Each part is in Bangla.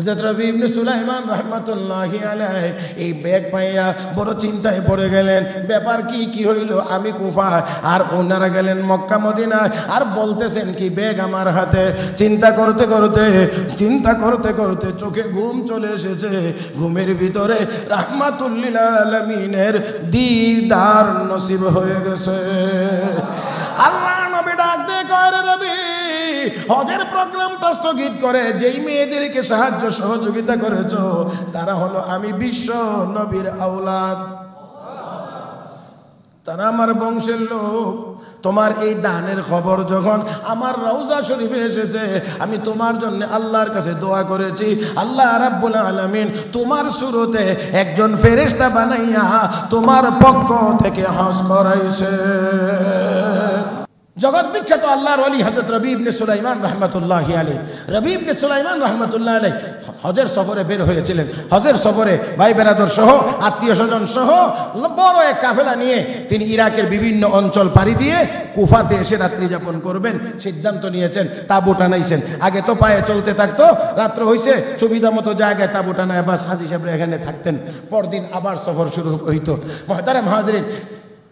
হযরত রবি ইবনে সুলাইমান রাহমাতুল্লাহি আলাইহি এই ব্যাগ পাইয়া বড় চিন্তায় পড়ে গেলেন। ব্যাপার কি হইল? আমি কুফায় আর ওনারা গেলেন মক্কা মদিনায়, আর বলতেছেন কি ব্যাগ আমার হাতে। চিন্তা করতে করতে চোখে ঘুম চলে এসেছে। ঘুমের ভিতরে রাহমাতুল লিল আলামিনের দিদার নসিব হয়ে গেছে। আল্লাহ নবী ডাক দিয়ে কয়, রে রবি, হজের প্রোগ্রামটা স্থগিত করে যেই মেয়েদেরকে সাহায্য সহযোগিতা করেছো তারা হলো আমি বিশ্ব নবীর আওলাদ, তারা আমার বংশের লোক। তোমার এই দানের খবর যখন আমার রওজা শরীফে এসেছে, আমি তোমার জন্য আল্লাহর কাছে দোয়া করেছি। আল্লাহ রাব্বুল আলামিন তোমার সুরতে একজন ফেরেশতা বানাইয়া তোমার পক্ষ থেকে হজ করাইছে। জগৎ বিখ্যাত আল্লাহর ওলি হযরত রবি ইবনে সুলাইমান রাহমাতুল্লাহি আলাইহি, রবি ইবনে সুলাইমান রাহমাতুল্লাহি আলাইহি হজের সফরে বের হয়েছিলেন। হজের সফরে ভাই বেরাদর সহ আত্মীয় স্বজন সহ বড় এক কাফেলা নিয়ে তিনি ইরাকের বিভিন্ন অঞ্চল পাড়ি দিয়ে কুফাতে এসে রাত্রি যাপন করবেন সিদ্ধান্ত নিয়েছেন। তাঁবু টানাইছেন। আগে তো পায়ে চলতে থাকতো, রাত্র হইছে সুবিধা মতো জায়গায় তাঁবু টানায় বাস হাজি সাহেব এখানে থাকতেন। পরদিন আবার সফর শুরু হইতো। মুহতারাম হাজরিন,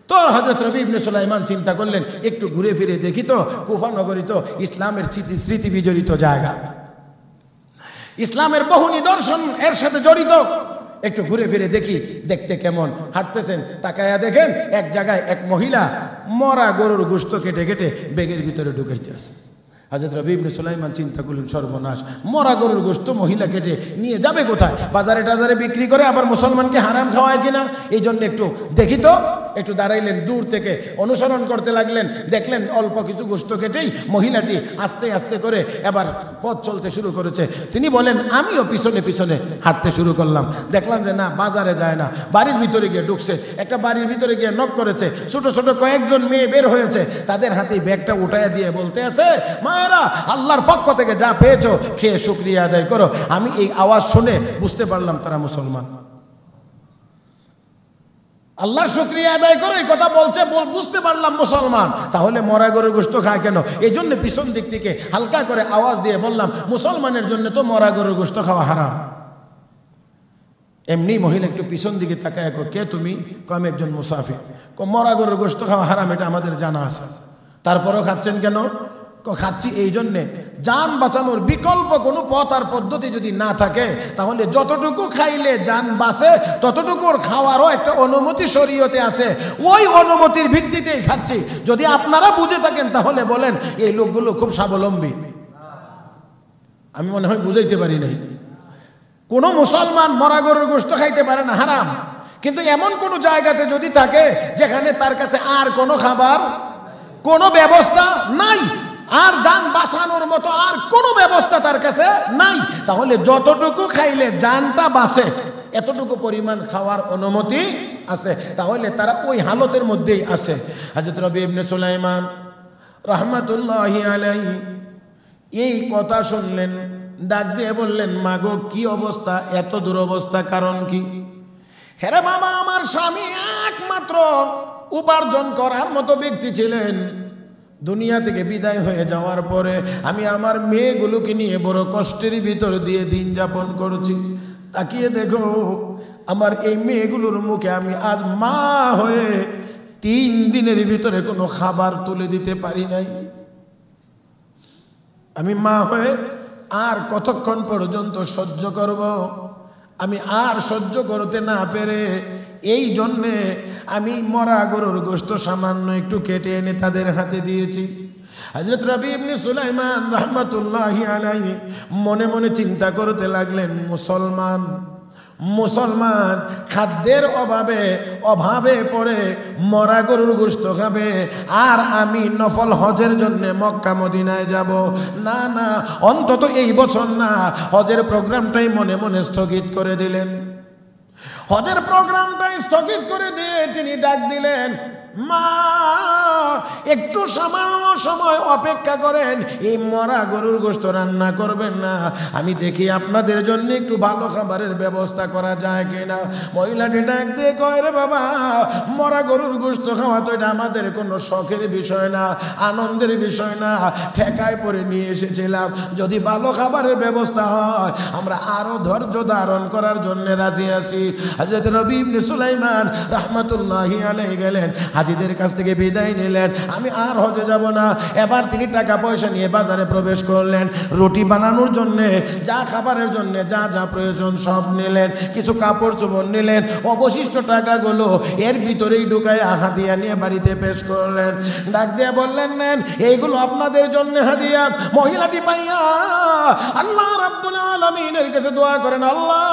তো হযরত রবি ইবনে সুলাইমান চিন্তা করলেন একটু ঘুরে ফিরে দেখি তো, কুফা নগরী তো ইসলামের স্মৃতি বিজড়িত জায়গা, ইসলামের বহু নিদর্শন এর সাথে জড়িত, একটু ঘুরে ফিরে দেখি। দেখতে কেমন? হাঁটতেছেন, তাকায়া দেখেন এক জায়গায় এক মহিলা মরা গরুর গোশত কেটে কেটে ব্যাগের ভিতরে ঢুকাইতে আছে। হযরত রবি ইবনে সুলাইমান চিন্তা করলেন, সর্বনাশ, মরা গরুর গোশত মহিলা কেটে নিয়ে যাবে কোথায়? বাজারে টাজারে বিক্রি করে আবার মুসলমানকে হারাম খাওয়ায় কিনা? এই জন্য একটু দেখি তো। একটু দাঁড়াইলেন, দূর থেকে অনুসরণ করতে লাগলেন। দেখলেন অল্প কিছু গোশত কেটেই মহিলাটি আস্তে আস্তে করে এবার পথ চলতে শুরু করেছে। তিনি বলেন, আমিও পিছনে পিছনে হাঁটতে শুরু করলাম। দেখলাম যে না, বাজারে যায় না, বাড়ির ভিতরে গিয়ে ঢুকছে। একটা বাড়ির ভিতরে গিয়ে নক করেছে। ছোট ছোট কয়েকজন মেয়ে বের হয়েছে, তাদের হাতে ব্যাগটা উঠাইয়া দিয়ে বলতে আছে, মায়েরা, আল্লাহর পক্ষ থেকে যা পেয়েছো খেয়ে শুকরিয়া আদায় করো। আমি এই আওয়াজ শুনে বুঝতে পারলাম তারা মুসলমান। আল্লাহর শুকরিয়া আদায় করো এই কথা বলছে, বুঝতে পারলাম মুসলমান। তাহলে মরা গরুর গোশত খায় কেন? এই জন্য পিছন দিক থেকে হালকা করে আওয়াজ দিয়ে বললাম, মুসলমানের জন্য তো মরা গরুর গোশত খাওয়া হারাম। এমনি মহিলা একটু পিছন দিকে তাকায়, কে তুমি? আমি একজন মুসাফির। মরা গরুর গোশত খাওয়া হারাম, এটা আমাদের জানা আছে। তারপরেও খাচ্ছেন কেন? খাচ্ছি এই জন্যে, জান বাঁচানোর বিকল্প কোনো পথ আর পদ্ধতি যদি না থাকে তাহলে যতটুকু খাইলে জান বাঁচে ততটুকুর খাওয়ারও একটা অনুমতি শরীয়তে আছে। ওই অনুমতির ভিত্তিতেই খাচ্ছি। যদি আপনারা বুঝে থাকেন তাহলে বলেন, এই লোকগুলো খুব স্বাবলম্বী। আমি মনে হয় বুঝাইতে পারি নাই। কোনো মুসলমান মরা গরুর গোশত খাইতে পারে না, হারাম। কিন্তু এমন কোনো জায়গাতে যদি থাকে যেখানে তার কাছে আর কোনো খাবার, কোনো ব্যবস্থা নাই, আর জান বাঁচানোর মতো আর কোনো ব্যবস্থা তার কাছে নাই, তাহলে যতটুকু খাইলে জানটা বাঁচে এতটুকু পরিমাণ খাওয়ার অনুমতি আছে। তাহলে তারা ওই হালতের মধ্যেই আছে। হযরত রবি ইবনে সুলাইমান রাহমাতুল্লাহি আলাইহি এই কথা শুনলেন, ডাক দিয়ে বললেন, মাগো কি অবস্থা, এত দুরবস্থা, কারণ কি? হেরে বাবা, আমার স্বামী একমাত্র উপার্জন করার মতো ব্যক্তি ছিলেন। দুনিয়া থেকে বিদায় হয়ে যাওয়ার পরে আমি আমার মেয়েগুলোকে নিয়ে বড় কষ্টের ভিতর দিয়ে দিন যাপন করছি। তাকিয়ে দেখো, আমার এই মেয়েগুলোর মুখে আমি আজ মা হয়ে 3 দিনের ভিতরে কোনো খাবার তুলে দিতে পারি নাই। আমি মা হয়ে আর কতক্ষণ পর্যন্ত সহ্য করব? আমি আর সহ্য করতে না পেরে এই জন্যে আমি মরা গরুর গোশত সামান্য একটু কেটে এনে তাদের হাতে দিয়েছি। হযরত রবি ইবনে সুলাইমান রাহমাতুল্লাহি আলাইহি মনে মনে চিন্তা করতে লাগলেন, মুসলমান খাদ্যের অভাবে পড়ে মরা গরুর গোশত খাবে, আর আমি নফল হজের জন্য মক্কা মদিনায় যাব না, না, অন্তত এই বছর না। হজের প্রোগ্রামটাই মনে মনে স্থগিত করে দিলেন। হজের প্রোগ্রামটাই স্থগিত করে দিয়ে তিনি ডাক দিলেন, মা একটু সামান্য সময় অপেক্ষা করেন, এই মরা গরুর গোশত রান্না করবেন না, আমি দেখি আপনাদের জন্য একটু ভালো খাবারের ব্যবস্থা করা যায় কিনা। মহিলাটি ডাক দিয়ে কয়, রে বাবা, মরা গরুর গোশত খাওয়া তো এটা আমাদের কোনো শখের বিষয় না, আনন্দের বিষয় না, ঠেকায় পরে নিয়ে এসেছিলাম। যদি ভালো খাবারের ব্যবস্থা হয় আমরা আরো ধৈর্য ধারণ করার জন্য রাজি আছি। হযরত রবি ইবনে সুলাইমান রাহমাতুল্লাহি আলাইহি গেলেন, হাজীদের কাছ থেকে বিদায় নিলেন, আমি আর হজে যাব না। এবার তিনি টাকা পয়সা নিয়ে বাজারে প্রবেশ করলেন, রুটি বানানোর জন্য, যা খাবারের জন্য যা যা প্রয়োজন সব নিলেন, কিছু কাপড় চোপড় নিলেন, অবশিষ্ট টাকাগুলো এর ভিতরেই ঢুকায় হাদিয়া নিয়ে বাড়িতে পেশ করলেন। ডাক দিয়ে বললেন, নেন, এইগুলো আপনাদের জন্য হাদিয়া। মহিলাটি পাইয়া আল্লাহ রাব্বুল আলামিনের কাছে দোয়া করেন, আল্লাহ,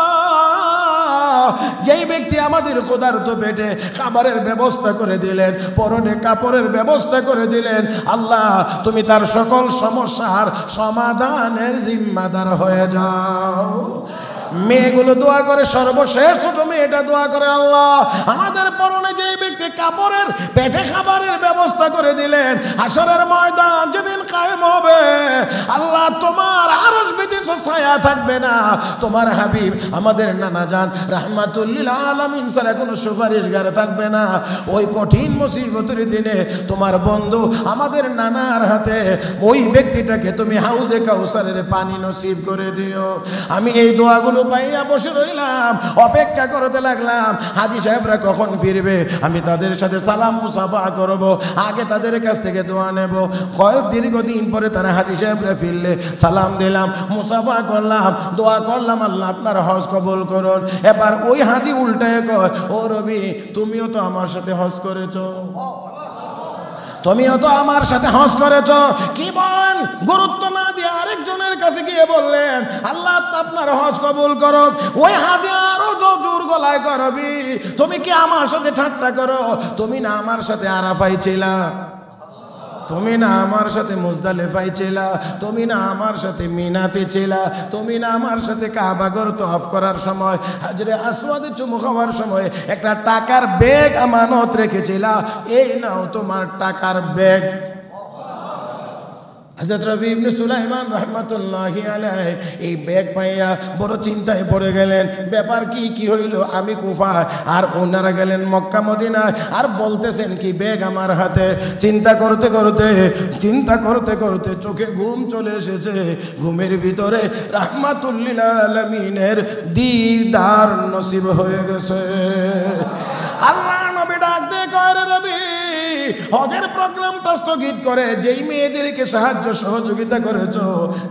যেই ব্যক্তি আমাদের ক্ষুধার্ত পেটে খাবারের ব্যবস্থা করে দিলেন, পরনে কাপড়ের ব্যবস্থা করে দিলেন, আল্লাহ তুমি তার সকল সমস্যার সমাধানের জিম্মাদার হয়ে যাও। মেয়েগুলো দোয়া করে, সর্বশেষ ছোট মেয়েটা দোয়া করে, আল্লাহ আমাদের পরনে যে ব্যক্তি কাপড়ের পেটে খাবারের ব্যবস্থা করে দিলেন, হাসরের ময়দান যেদিন কায়েম হবে, আল্লাহ তোমার আরশ ব্যতীত ছায়া থাকবে না, তোমার হাবিব আমাদের নানা জান রাহমাতুল লিল আলামিন ছাড়া কোনো সুপারিশগার থাকবে না। ওই কঠিন মুসিবতের দিনে তোমার বন্ধু আমাদের নানার হাতে ওই ব্যক্তিটাকে তুমি হাউজে কাউসারের পানি নসিব করে দিও। আমি এই দোয়াগুলো পাইয়া বসে রইলাম, অপেক্ষা করতে লাগলাম হাজী সাহেবরা কখন ফিরবে, আমি তাদের সাথে সালাম মুসাফা করব, আগে তাদের কাছ থেকে দোয়া নেব। কয়েক দীর্ঘদিন পরে তারা হাজী সাহেবরা ফিরলে সালাম দিলাম, মুসাফা করলাম, দোয়া করলাম, আল্লাহ আপনার হজ কবুল করুন। এবার ওই হাজী উল্টায় কয়, ও রবি, তুমিও তো আমার সাথে হজ করেছো, তুমিও তো আমার সাথে হজ করেছ। কি বলেন? গুরুত্ব না দিয়ে আরেকজনের কাছে গিয়ে বললেন, আল্লাহ আপনার হজ কবুল করো। ওই হাজী আরো জোর গলায় করবি, তুমি কি আমার সাথে ঠাট্টা করো? তুমি না আমার সাথে আরাফায় ছিলা, তুমি না আমার সাথে মুজদালিফায় ছিলা, তুমি না আমার সাথে মিনাতে ছিলা, তুমি না আমার সাথে কাবাগর তওয়াফ করার সময়, হাজরে আসওয়াদে চুমু খাওয়ার সময় একটা টাকার ব্যাগ আমানত রেখেছিলা, এই নাও তোমার টাকার ব্যাগ। হযরত রবি ইবনে সুলাইমান রাহমাতুল্লাহি আলাইহি এই ব্যাগ পাইয়া বড় চিন্তায় পড়ে গেলেন, ব্যাপার কি হইল? আমি কুফায় আর ওনারা গেলেন মক্কা মদিনায়, আর বলতেছেন কি ব্যাগ আমার হাতে। চিন্তা করতে করতে চোখে ঘুম চলে এসেছে, ঘুমের ভিতরে রাহমাতুল লিল আলামিনের দিদার নসিব হয়ে গেছে। আল্লাহ নবী ডাক দিয়ে কয়, রে রবি, হজের প্রোগ্রামটা স্থগিত করে যেই মেয়েদেরকে সাহায্য সহযোগিতা করেছো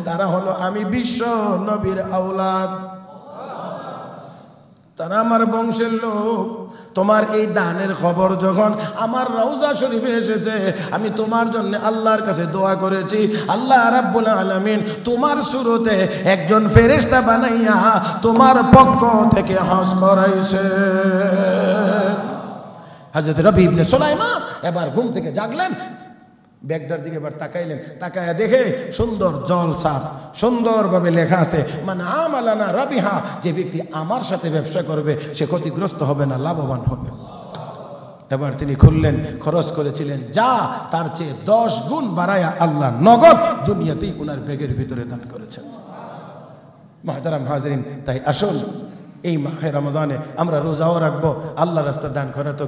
তারা হলো আমি বিশ্ব নবীর আওলাদ, তারা আমার বংশের লোক। তোমার এই দানের খবর যখন আমার রওজা শরীফে এসেছে, আমি তোমার জন্য আল্লাহর কাছে দোয়া করেছি, আল্লাহ রাব্বুল আলামিন তোমার সুরতে একজন ফেরেশতা বানাইয়া তোমার পক্ষ থেকে হজ করাইছে। হযরত রবি ইবনে সুলাইমান এবার ঘুম থেকে জাগলেন, ব্যাগটার দিকে এবার তাকাইলেন, তাকায়া দেখে সুন্দর জল ছাপ, সুন্দরভাবে লেখা আছে, মানে আমালানা রবিহা, যে ব্যক্তি আমার সাথে ব্যবসা করবে সে ক্ষতিগ্রস্ত হবে না, লাভবান হবে। এবার তিনি খুললেন, খরচ করেছিলেন যা তার চেয়ে 10 গুণ বাড়ায়া আল্লাহ নগদ দুনিয়াতেই ওনার ব্যাগের ভিতরে দান করেছেন। মুহতারাম হাজরিন, তাই আসুন এই মাহে রমাদানে আমরা রোজাও রাখবো, আল্লাহ রাস্তা দান করে তো